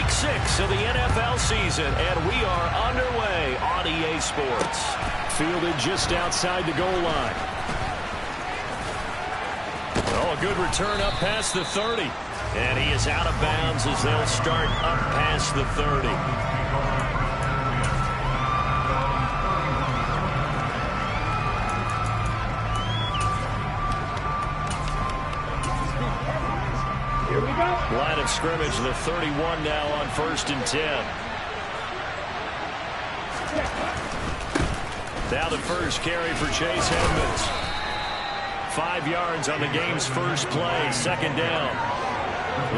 Week 6 of the NFL season, and we are underway on EA Sports. Fielded just outside the goal line. Oh, a good return up past the 30. And he is out of bounds as they'll start up past the 30. Here we go. Line of scrimmage, the 31 now on 1st and 10. Now the first carry for Chase Edmonds. 5 yards on the game's first play, 2nd down.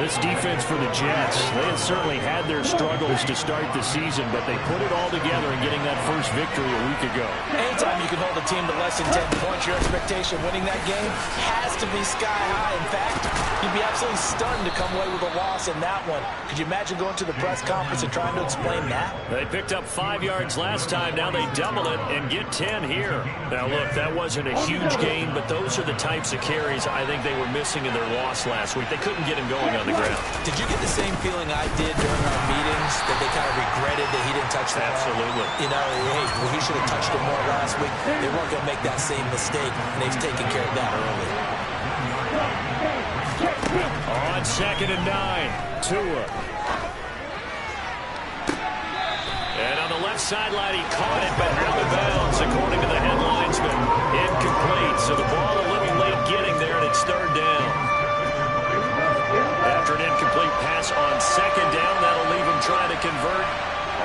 This defense for the Jets, they had certainly had their struggles to start the season, but they put it all together in getting that first victory a week ago. Anytime you can hold a team to less than 10 points, your expectation winning that game has to be sky high. In fact, you'd be absolutely stunned to come away with a loss in that one. Could you imagine going to the press conference and trying to explain that? They picked up 5 yards last time. Now they double it and get 10 here. Now, look, that wasn't a huge gain, but those are the types of carries I think they were missing in their loss last week. They couldn't get him going on the ground. Did you get the same feeling I did during our meetings, that they kind of regretted that he didn't touch the ball? Absolutely. You know, hey, well, he should have touched it more last week. They weren't going to make that same mistake, and they've taken care of that early. On 2nd and 9, Tua. And on the left sideline, he caught it, but out of bounds, according to the head linesman. Incomplete, so the ball a little late getting there, and it's 3rd down. After an incomplete pass on 2nd down, that'll leave him trying to convert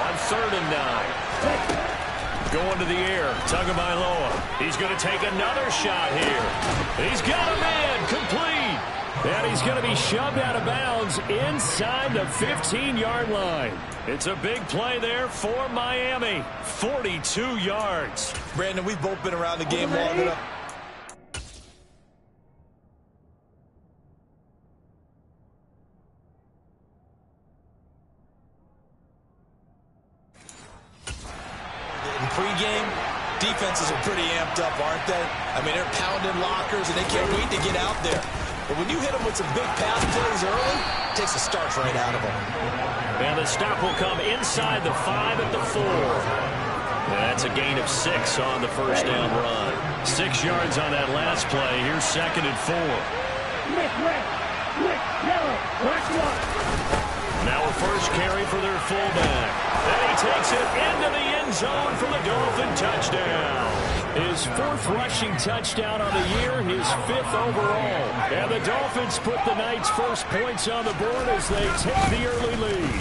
on 3rd and 9. Going to the air, Tagovailoa. He's going to take another shot here. He's got a man, complete. And he's going to be shoved out of bounds inside the 15-yard line. It's a big play there for Miami. 42 yards. Brandon, we've both been around the game long enough. Pre-game, defenses are pretty amped up, aren't they? I mean, they're pounding lockers, and they can't wait to get out there. But when you hit them with some big pass plays early, it takes the starch right out of them. And the stop will come inside the 5 at the 4. That's a gain of 6 on the first down run. 6 yards on that last play. Here's 2nd and 4. Now a first carry for their fullback. And he takes it into the end zone for the Dolphin touchdown. His 4th rushing touchdown on the year, his 5th overall. And the Dolphins put the night's first points on the board as they take the early lead.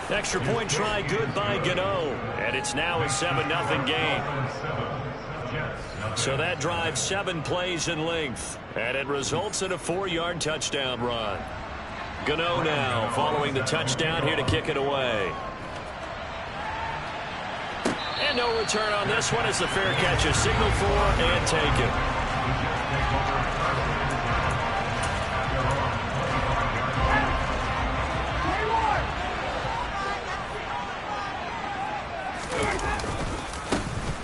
Extra point try good by Gano. And it's now a 7-0 game. So that drives 7 plays in length. And it results in a 4-yard touchdown run. Gano now following the touchdown here to kick it away. And no return on this one as the fair catch is signaled for and taken.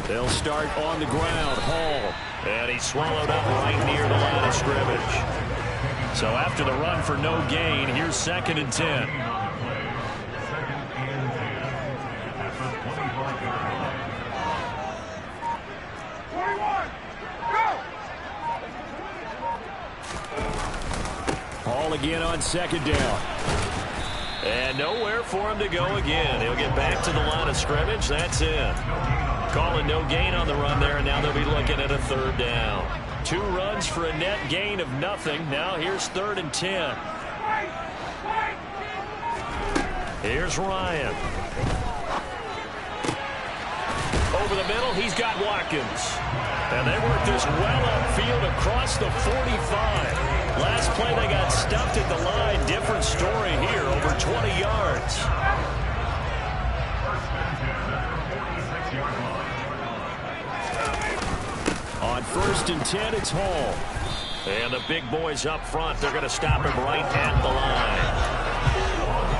They'll start on the ground. Hall. And he's swallowed up right near the line of scrimmage. So after the run for no gain, here's 2nd and 10. Hall again on 2nd down. And nowhere for him to go again. He'll get back to the line of scrimmage. That's it. Calling no gain on the run there, and now they'll be looking at a 3rd down. 2 runs for a net gain of nothing. Now here's 3rd and 10. Here's Ryan. Over the middle, he's got Watkins. And they work this well upfield across the 45. Last play, they got stuffed at the line. Different story here, over 20 yards. On 1st and 10, it's Hall. And the big boys up front, they're going to stop him right at the line.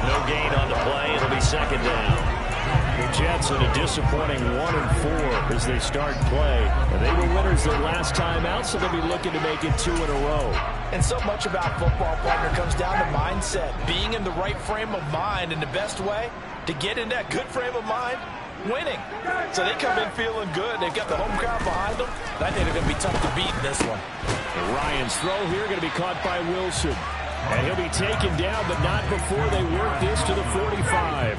No gain on the play. It'll be 2nd down. The Jets timeouts and a disappointing 1-4 as they start play. And they were winners their last time out, so they'll be looking to make it 2 in a row. And so much about football, partner, comes down to mindset. Being in the right frame of mind, and the best way to get in that good frame of mind, winning. So they come in feeling good. They've got the home crowd behind them. And I think they're going to be tough to beat in this one. And Ryan's throw here going to be caught by Wilson. And he'll be taken down, but not before they work this to the 45.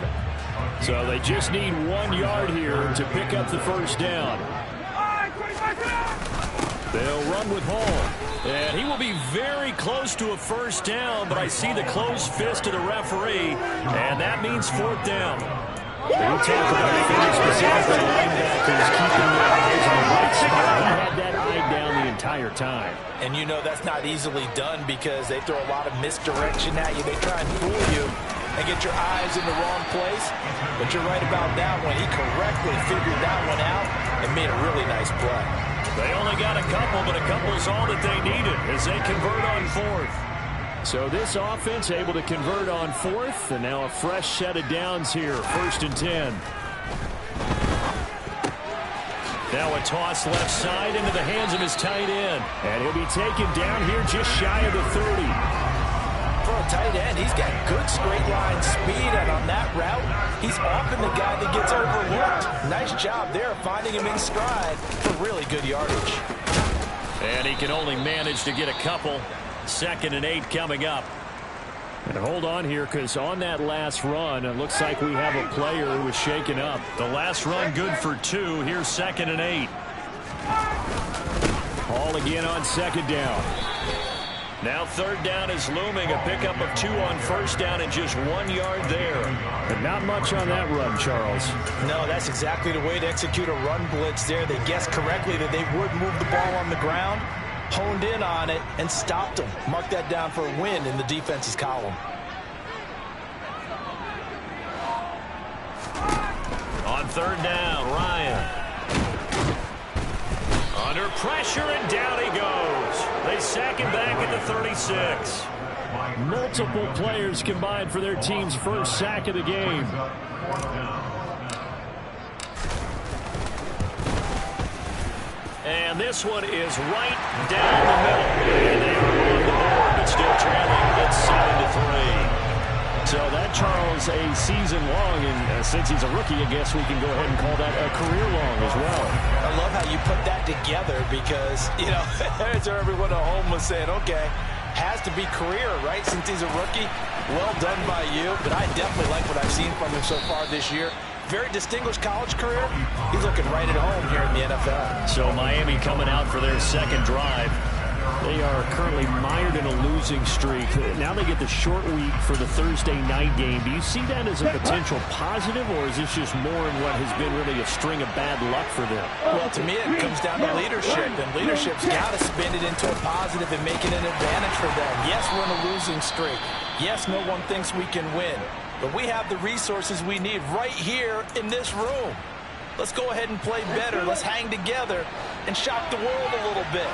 So they just need 1 yard here to pick up the first down. They'll run with Hall. And he will be very close to a first down, but I see the closed fist of the referee, and that means 4th down. We talk about things specifically linebackers keeping their eyes on the right spot. He had that eye down the entire time. And you know that's not easily done because they throw a lot of misdirection at you. They try and fool you and get your eyes in the wrong place. But you're right about that one. He correctly figured that one out and made a really nice play. They only got a couple, but a couple's all that they needed as they convert on 4th. So this offense able to convert on 4th, and now a fresh set of downs here, 1st and 10. Now a toss left side into the hands of his tight end. And he'll be taken down here just shy of the 30. For a tight end, he's got good straight line speed, and on that route, he's often the guy that gets overlooked. Nice job there finding him in stride for really good yardage. And he can only manage to get a couple. 2nd and 8 coming up. And hold on here, because on that last run, it looks like we have a player who was shaken up. The last run good for 2. Here's 2nd and 8. Hall again on 2nd down. Now 3rd down is looming. A pickup of 2 on 1st down and just 1 yard there. But not much on that run, Charles. No, that's exactly the way to execute a run blitz there. They guessed correctly that they would move the ball on the ground, honed in on it, and stopped them. Mark that down for a win in the defense's column. On 3rd down, Ryan. Under pressure, and down he goes. They sack him back at the 36. Multiple players combined for their team's first sack of the game. And this one is right down the middle. And they are on the board, but still trailing at 7-3. So that, Charles, a season long, and since he's a rookie, I guess we can go ahead and call that a career long as well. I love how you put that together because, you know, there's everyone at home was saying, okay, has to be career, right, since he's a rookie. Well done by you, but I definitely like what I've seen from him so far this year. Very distinguished college career. He's looking right at home here in the NFL. So Miami coming out for their 2nd drive. They are currently mired in a losing streak. Now they get the short week for the Thursday night game. Do you see that as a potential positive, or is this just more in what has been really a string of bad luck for them? Well, to me, it comes down to leadership, and leadership's got to spin it into a positive and make it an advantage for them. Yes, we're in a losing streak. Yes, no one thinks we can win, but we have the resources we need right here in this room. Let's go ahead and play better. Let's hang together and shock the world a little bit.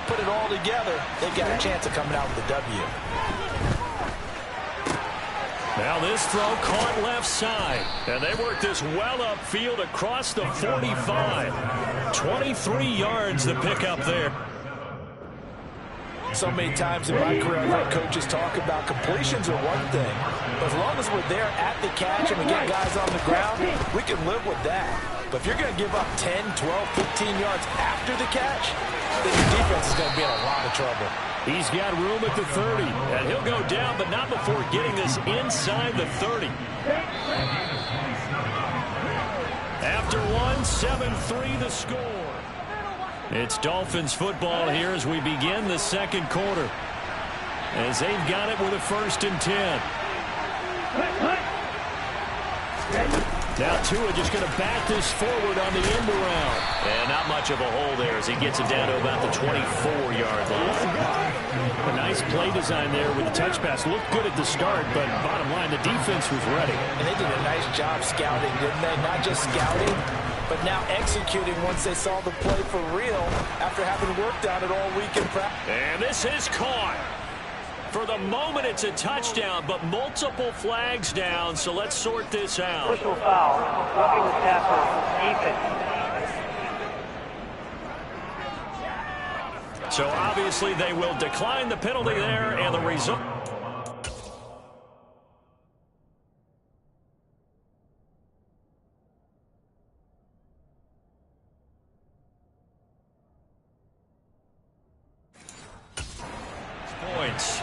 Put it all together, they've got a chance of coming out with a W. Now this throw caught left side. And they work this well upfield across the 45. 23 yards to pick up there. So many times in my career, I've heard coaches talk about completions are one thing. But as long as we're there at the catch and we get guys on the ground, we can live with that. But if you're going to give up 10, 12, 15 yards after the catch, then your defense is going to be in a lot of trouble. He's got room at the 30. And he'll go down, but not before getting this inside the 30. After 7-3 the score. It's Dolphins football here as we begin the 2nd quarter. As they've got it with a 1st and 10. Now Tua just going to back this forward on the end around. And not much of a hole there as he gets it down to about the 24-yard line. A nice play design there with the touch pass. Looked good at the start, but bottom line, the defense was ready. And they did a nice job scouting, didn't they? Not just scouting, but now executing once they saw the play for real after having worked on it all week in practice. And this is caught. For the moment, it's a touchdown, but multiple flags down, so let's sort this out. Personal foul. Roughing the tackle. Defense. So obviously they will decline the penalty there, and the result. Points.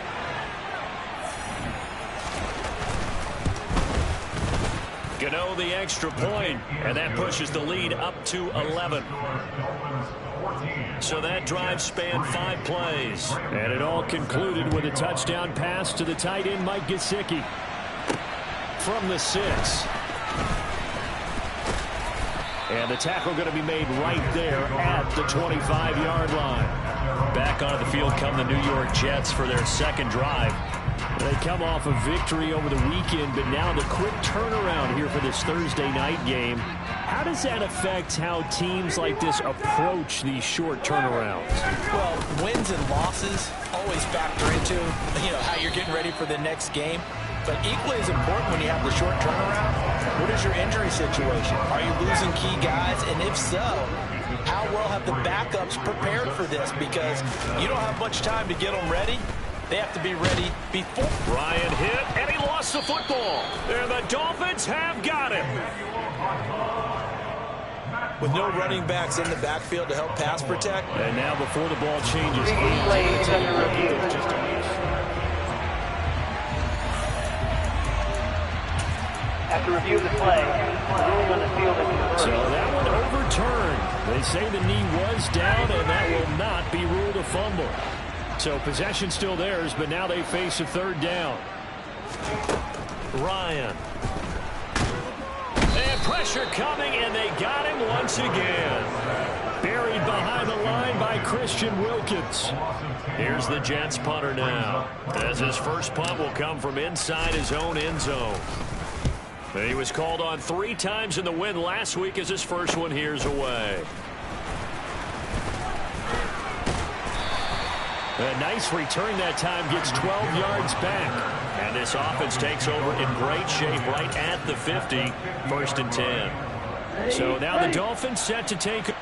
Gano the extra point, and that pushes the lead up to 11. So that drive spanned 5 plays. And it all concluded with a touchdown pass to the tight end, Mike Gesicki. From the 6. And the tackle going to be made right there at the 25-yard line. Back onto the field come the New York Jets for their second drive. They come off a victory over the weekend, but now the quick turnaround here for this Thursday night game. How does that affect how teams like this approach these short turnarounds? Well, wins and losses always factor into, how you're getting ready for the next game. But equally as important when you have the short turnaround, what is your injury situation? Are you losing key guys? And if so, how well have the backups prepared for this? Because you don't have much time to get them ready. They have to be ready before. Ryan hit, and he lost the football. And the Dolphins have got him. With no running backs in the backfield to help pass protect. And now before the ball changes. After review of the play, ruling on the field is so that one overturned. They say the knee was down, and that will not be ruled a fumble. So possession still theirs, but now they face a third down. Ryan. And pressure coming, and they got him once again. Buried behind the line by Christian Wilkins. Here's the Jets punter now, as his first punt will come from inside his own end zone. He was called on 3 times in the win last week as his first one here's away. A nice return that time, gets 12 yards back. And this offense takes over in great shape right at the 50, 1st and 10. So now the Dolphins set to take.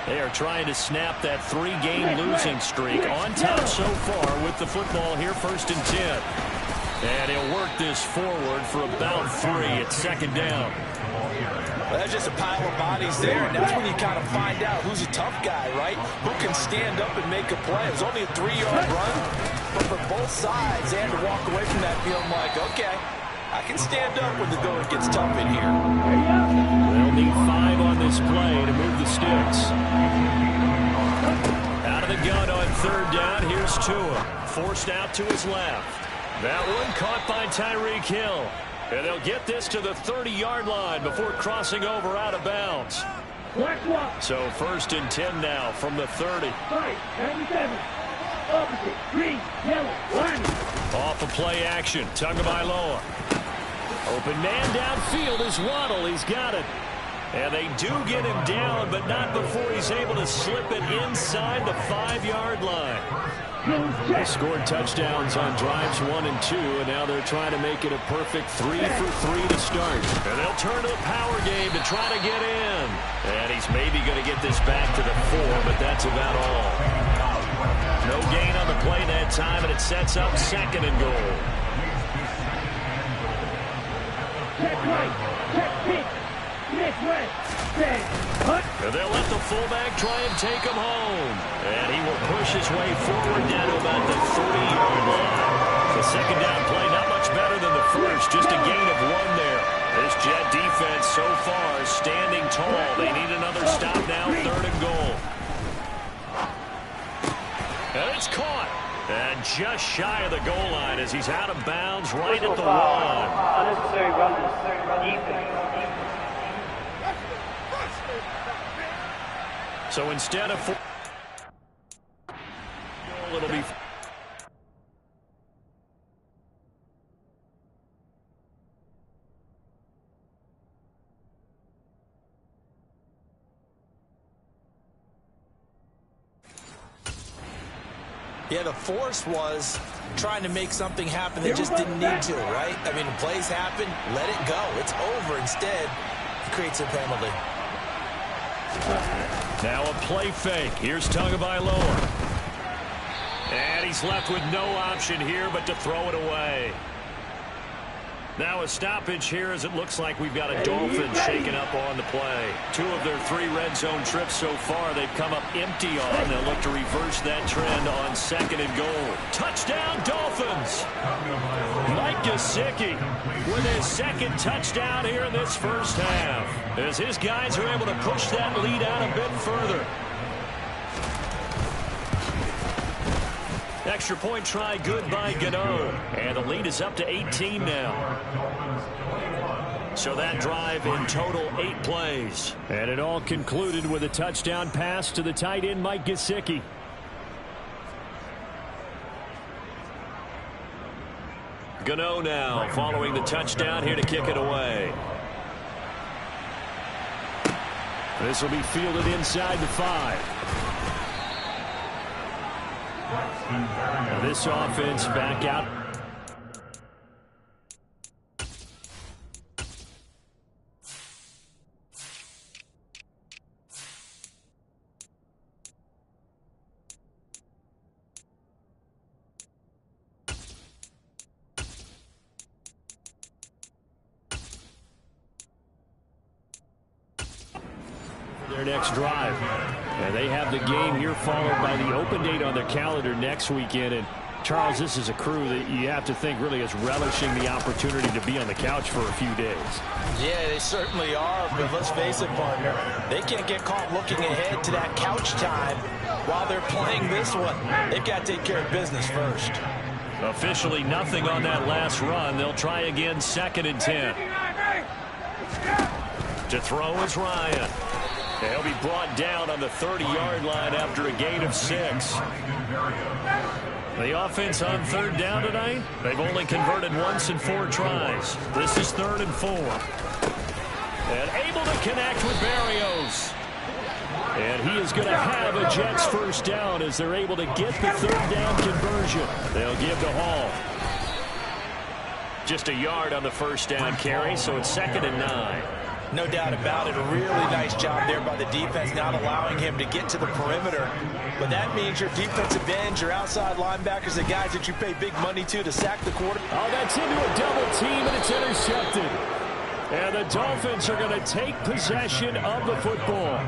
They are trying to snap that 3-game losing streak. On top so far with the football here, 1st and 10. And he'll work this forward for about 3 at 2nd down. Well, that's just a pile of bodies there, and that's when you kind of find out who's a tough guy, right? Who can stand up and make a play. It was only a 3-yard run, but for both sides, they had to walk away from that feeling like, okay, I can stand up when the going gets tough in here. They'll need 5 on this play to move the sticks. Out of the gun on 3rd down. Here's Tua. Forced out to his left. That one caught by Tyreek Hill. And they'll get this to the 30-yard line before crossing over out of bounds. So 1st and 10 now from the 30. 97. Opposite, green, yellow, line. Off of play action. Tagovailoa. Open man downfield is Waddle. He's got it. And they do get him down, but not before he's able to slip it inside the 5-yard line. They scored touchdowns on drives 1 and 2, and now they're trying to make it a perfect 3 for 3 to start. And they'll turn to the power game to try to get in. And he's maybe going to get this back to the 4, but that's about all. No gain on the play that time, and it sets up 2nd and goal. Check right, check pitch, next right, and they'll let the fullback try and take him home. And he will push his way forward down to about the 30-yard line. The 2nd down play not much better than the first, just a gain of 1 there. This Jet defense so far standing tall. They need another stop now, 3rd and goal. And it's caught. And just shy of the goal line as he's out of bounds right at the one. Unnecessary roughness. Defense. So instead of 4, it'll be. Yeah, the force was trying to make something happen that just didn't need to, right? I mean, plays happen, let it go. It's over. Instead, he creates a penalty. Now a play fake. Here's Tagovailoa. And he's left with no option here but to throw it away. Now a stoppage here as it looks like we've got a Dolphin shaken up on the play. 2 of their 3 red zone trips so far they've come up empty on. They'll look to reverse that trend on 2nd and goal. Touchdown Dolphins! Mike Gesicki with his 2nd touchdown here in this first half. As his guys are able to push that lead out a bit further. Extra point try good by Gano. And the lead is up to 18 now. So that drive in total 8 plays. And it all concluded with a touchdown pass to the tight end Mike Gesicki. Gano now following the touchdown here to kick it away. This will be fielded inside the 5. Now this offense back out. Their next drive. And they have the game here followed by the open date on their calendar next weekend. And Charles, this is a crew that you have to think really is relishing the opportunity to be on the couch for a few days. Yeah, they certainly are, but let's face it, partner. They can't get caught looking ahead to that couch time while they're playing this one. They've got to take care of business first. Officially nothing on that last run. They'll try again 2nd and 10. To throw is Ryan. He'll be brought down on the 30-yard line after a gain of 6. The offense on 3rd down tonight, they've only converted once in 4 tries. This is 3rd and 4. And able to connect with Berrios. And he is going to have a Jets first down as they're able to get the 3rd down conversion. They'll give to Hall. Just a yard on the first down carry, so it's 2nd and 9. No doubt about it. A really nice job there by the defense, not allowing him to get to the perimeter. But that means your defensive ends, your outside linebackers, the guys that you pay big money to sack the quarterback. Oh, that's into a double team, and it's intercepted. And the Dolphins are going to take possession of the football.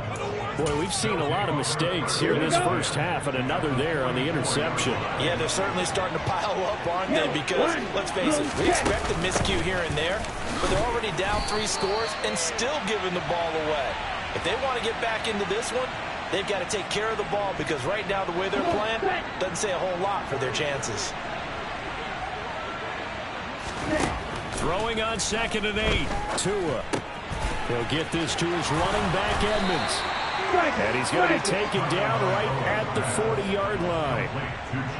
Boy, we've seen a lot of mistakes here in this first half, and another there on the interception. Yeah, they're certainly starting to pile up, aren't they? Because, let's face it, we expect a miscue here and there, but they're already down 3 scores and still giving the ball away. If they want to get back into this one, they've got to take care of the ball because right now the way they're playing doesn't say a whole lot for their chances. Throwing on 2nd and 8. Tua. He'll get this to his running back, Edmonds. And he's going to be taken down right at the 40-yard line.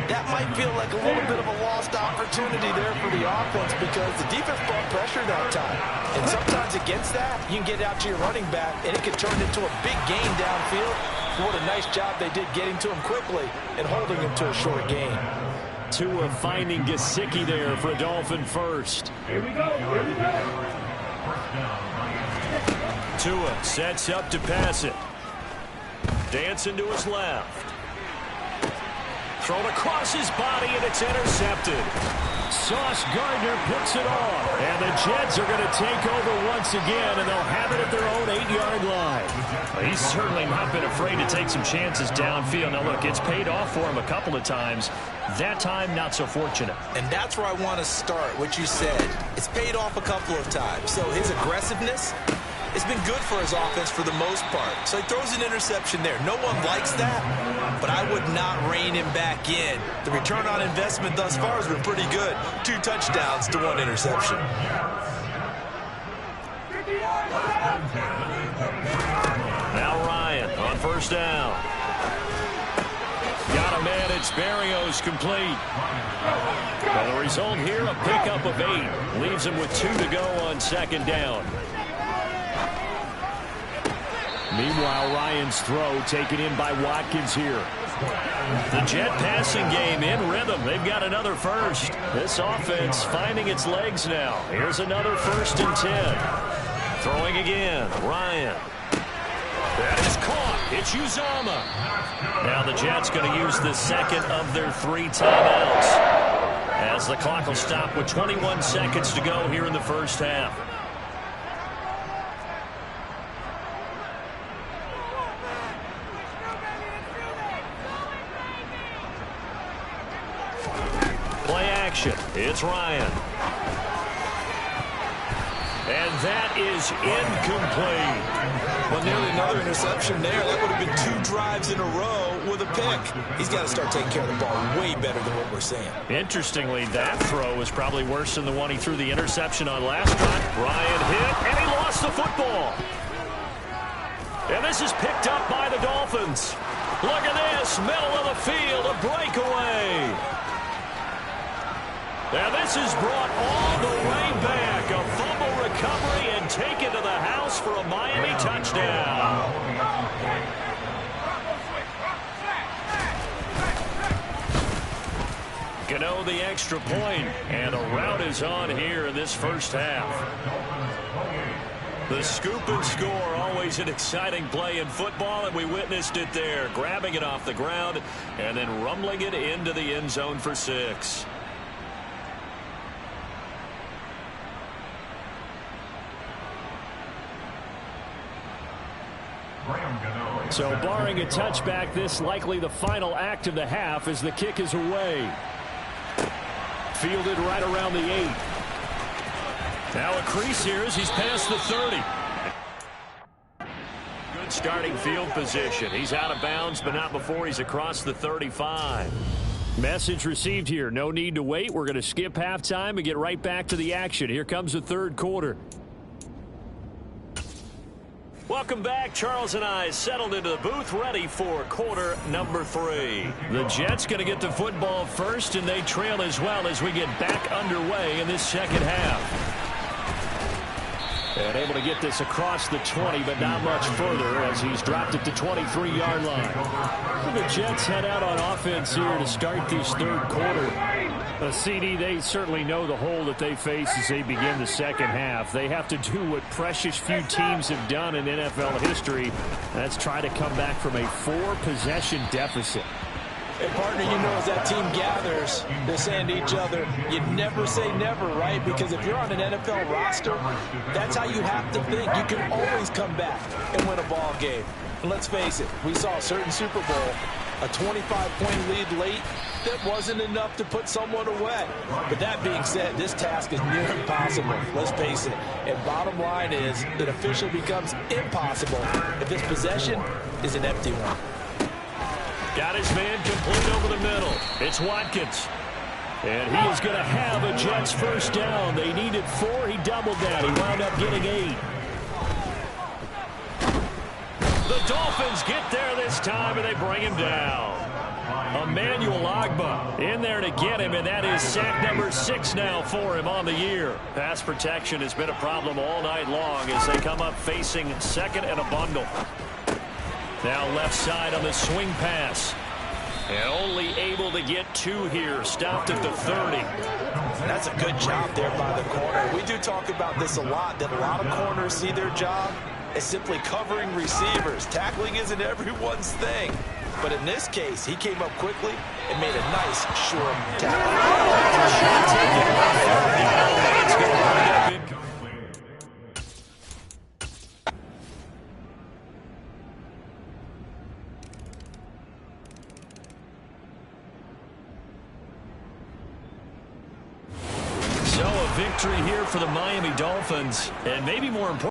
That might feel like a little bit of a lost opportunity there for the offense because the defense brought pressure that time. And sometimes against that, you can get out to your running back, and it can turn into a big gain downfield. What a nice job they did getting to him quickly and holding him to a short gain. Tua finding Gesicki there for a Dolphin first. Here we go. Here we go. Tua sets up to pass it. Dancing to his left. Thrown across his body, and it's intercepted. Sauce Gardner picks it off. And the Jets are going to take over once again, and they'll have it at their own 8-yard line. Well, he's certainly not been afraid to take some chances downfield. Now, look, it's paid off for him a couple of times. That time, not so fortunate. And that's where I want to start, what you said. It's paid off a couple of times. So his aggressiveness, it's been good for his offense for the most part. So he throws an interception there. No one likes that, but I would not rein him back in. The return on investment thus far has been pretty good. 2 touchdowns to 1 interception. Now Ryan on first down. Got a man. It's Berrios complete. And the result here, a pickup of 8. Leaves him with 2 to go on second down. Meanwhile, Ryan's throw taken in by Watkins here. The Jet passing game in rhythm. They've got another first. This offense finding its legs now. Here's another 1st and 10. Throwing again. Ryan. That is caught. It's Uzama. Now the Jets going to use the second of their 3 timeouts, as the clock will stop with 21 seconds to go here in the first half. Play action. It's Ryan. And that is incomplete. Well, nearly another interception there. That would have been 2 drives in a row with a pick. He's got to start taking care of the ball way better than what we're seeing. Interestingly, that throw was probably worse than the one he threw the interception on last time. Ryan hit, and he lost the football. And this is picked up by the Dolphins. Look at this, middle of the field, a breakaway. Now this is brought all the way back. A fumble recovery and taken to the house for a Miami touchdown. Gano the extra point, and a rout is on here in this first half. The scoop and score, always an exciting play in football, and we witnessed it there. Grabbing it off the ground and then rumbling it into the end zone for 6. So barring a touchback, this likely the final act of the half as the kick is away. Fielded right around the 8. Now a crease here as he's past the 30. Good starting field position. He's out of bounds, but not before he's across the 35. Message received here. No need to wait. We're going to skip halftime and get right back to the action. Here comes the third quarter. Welcome back. Charles and I settled into the booth, ready for quarter number 3. The Jets going to get the football first, and they trail as well as we get back underway in this second half. And able to get this across the 20, but not much further as he's dropped it to 23-yard line. The Jets head out on offense here to start this third quarter. CD, they certainly know the hole that they face as they begin the second half. They have to do what precious few teams have done in NFL history. That's try to come back from a 4-possession deficit. And partner, you know, as that team gathers, they're saying to each other, you never say never, right? Because if you're on an NFL roster, that's how you have to think. You can always come back and win a ball game. And let's face it, we saw a certain Super Bowl, a 25-point lead late, that wasn't enough to put someone away. But that being said, this task is near impossible. Let's face it. And bottom line is, it officially becomes impossible if this possession is an empty one. Got his man complete over the middle. It's Watkins. And he is going to have a Jets first down. They needed 4. He doubled that. He wound up getting 8. The Dolphins get there this time, and they bring him down. Emmanuel Ogbah in there to get him, and that is sack number 6 now for him on the year. Pass protection has been a problem all night long as they come up facing second and a bundle. Now left side on the swing pass. And only able to get 2 here. Stopped at the 30. That's a good job there by the corner. We do talk about this a lot, that a lot of corners see their job as simply covering receivers. Tackling isn't everyone's thing. But in this case, he came up quickly and made a nice, sure tackle. So a victory here for the Miami Dolphins, and maybe more important.